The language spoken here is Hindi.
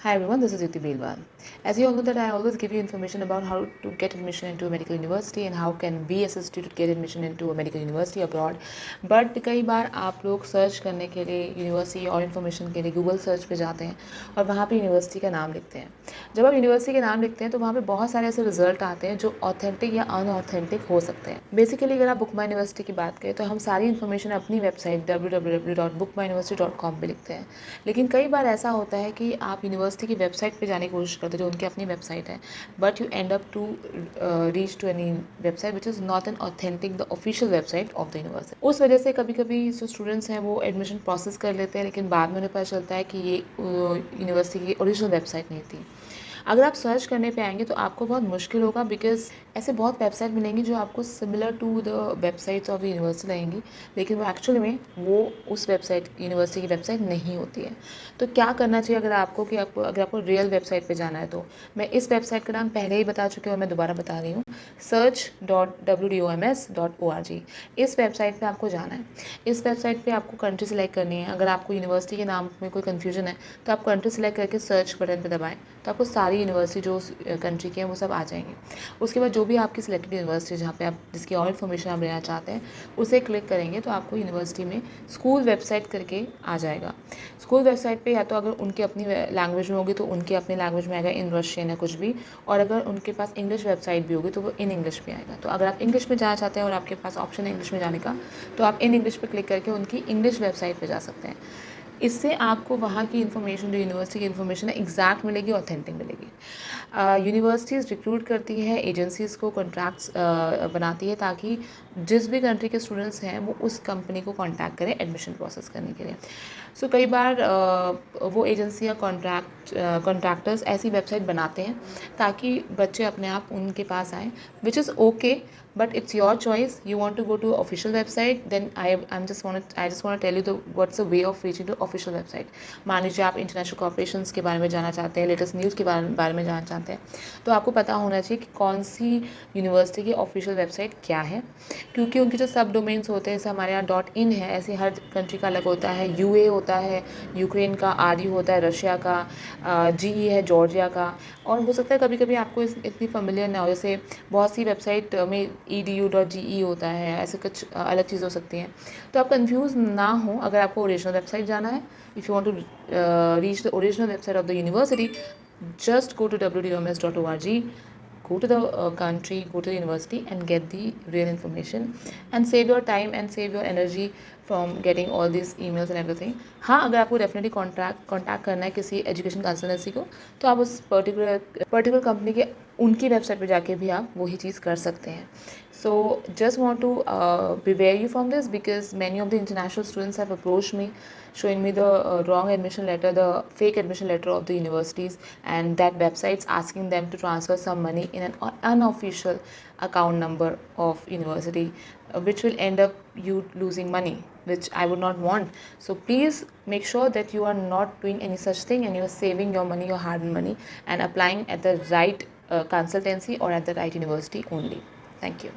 Hi everyone, this is Yuti Bilwal. As you all know that I always give you information about how to get admission into a medical university and how can we as a student get admission into a medical university abroad. But कई बार आप लोग सर्च करने के लिए यूनिवर्सिटी और इन्फॉर्मेशन के लिए गूगल सर्च पे जाते हैं और वहाँ पे यूनिवर्सिटी का नाम लिखते हैं। जब आप यूनिवर्सिटी का नाम लिखते हैं तो वहाँ पे बहुत सारे ऐसे रिजल्ट आते हैं जो ऑथेंटिक या अनऑथेंटिक हो सकते हैं। बेसिकली अगर आप बुक माई यूनिवर्सिटी की बात करें तो हम सारी इन्फॉर्मेशन अपनी वेबसाइट www.bookmyuniversity.com पे लिखते हैं। लेकिन कई बार ऐसा होता है कि आप यूनिवर्सिटी की वेबसाइट पे जाने की कोशिश करते हो जो उनकी अपनी वेबसाइट है, but you end up to reach to any website which is not an authentic the official website of the university. उस वजह से कभी कभी जो स्टूडेंट्स हैं वो एडमिशन प्रोसेस कर लेते हैं, लेकिन बाद में उन्हें पता चलता है कि ये यूनिवर्सिटी की ओरिजिनल वेबसाइट नहीं थी। अगर आप सर्च करने पे आएंगे तो आपको बहुत मुश्किल होगा, बिकॉज ऐसे बहुत वेबसाइट मिलेंगी जो आपको similar to the websites of the university लगेंगी, लेकिन वो एक्चुअली में वो उस वेबसाइट यूनिवर्सिटी की वेबसाइट नहीं होती है। तो क्या करना चाहिए अगर आपको कि अगर आपको रियल वेबसाइट पे जाना है तो मैं इस वेबसाइट का नाम पहले ही बता चुकी हूँ और मैं दोबारा बता रही हूँ, search.wdoms.org। इस वेबसाइट पे आपको जाना है। इस वेबसाइट पे आपको कंट्री सेलेक्ट करनी है। अगर आपको यूनिवर्सिटी के नाम में कोई कन्फ्यूजन है तो आप कंट्री सेलेक्ट करके सर्च बटन पे दबाएं तो आपको सारी यूनिवर्सिटी जो उस कंट्री की हैं वो सब आ जाएंगी। उसके बाद जो भी आपकी सिलेक्टेड यूनिवर्सिटी जहाँ पे आप जिसकी और इन्फॉर्मेशन आप लेना चाहते हैं उसे क्लिक करेंगे तो आपको यूनिवर्सिटी में स्कूल वेबसाइट करके आ जाएगा। स्कूल वेबसाइट पे या तो अगर उनकी अपनी लैंग्वेज में होगी तो उनकी अपनी लैंग्वेज में आएगा, इन रशियन या कुछ भी, और अगर उनके पास इंग्लिश वेबसाइट भी होगी तो वो इन इंग्लिश में आएगा। तो अगर आप इंग्लिश में जाना चाहते हैं और आपके पास ऑप्शन है इंग्लिश में जाने का तो आप इन इंग्लिश पे क्लिक करके उनकी इंग्लिश वेबसाइट पे जा सकते हैं। इससे आपको वहाँ की इन्फॉर्मेशन जो यूनिवर्सिटी की इन्फॉर्मेशन है एग्जैक्ट मिलेगी, ऑथेंटिक मिलेगी। यूनिवर्सिटीज़ रिक्रूट करती है, एजेंसीज़ को कॉन्ट्रैक्ट्स बनाती है ताकि जिस भी कंट्री के स्टूडेंट्स हैं वो उस कंपनी को कांटेक्ट करें एडमिशन प्रोसेस करने के लिए। सो कई बार वो एजेंसी या कॉन्ट्रैक्टर्स ऐसी वेबसाइट बनाते हैं ताकि बच्चे अपने आप उनके पास आएँ, which is okay, but it's your choice. You want to go to official website, then I just want to tell you what's the way of reaching to official website. मान लीजिए आप इंटरनेशनल कॉर्पोरेशंस के बारे में जानना चाहते हैं, लेटेस्ट न्यूज़ के बारे में जानना चाहते हैं, तो आपको पता होना चाहिए कि कौन सी यूनिवर्सिटी की ऑफिशियल वेबसाइट क्या है, क्योंकि उनके जो सब डोमेन्स होते हैं, जैसे हमारे यहाँ .in है, ऐसे हर कंट्री का अलग होता है। UA होता है यूक्रेन का, RU होता है रशिया का, GE है जॉर्जिया का, और हो सकता है कभी कभी आपको इतनी फैमिलियर ना हो, जैसे बहुत सी वेबसाइट में edu.ge होता है, ऐसे कुछ अलग चीज़ हो सकती हैं। तो आप कंफ्यूज ना हो। अगर आपको ओरिजिनल वेबसाइट जाना है, if you want to reach the original website of the university, just go to wdoms.org, go to the country, go to the university and get the real information and save your time and save your energy from getting all these emails and everything. हाँ, अगर आपको डेफिनेटली कॉन्टैक्ट करना है किसी एजुकेशन कंसल्टेंसी को तो आप उस पर्टिकुलर कंपनी के उनकी वेबसाइट पे जाके भी आप वही चीज़ कर सकते हैं। So just want to prepare you from this, because many of the international students have approached me showing me the wrong admission letter, the fake admission letter of the universities, and that websites asking them to transfer some money in an unofficial account number of university, which will end up you losing money, which I would not want. So please make sure that you are not doing any such thing and you are saving your money, your hard-earned money, and applying at the right consultancy or at the right university only. Thank you.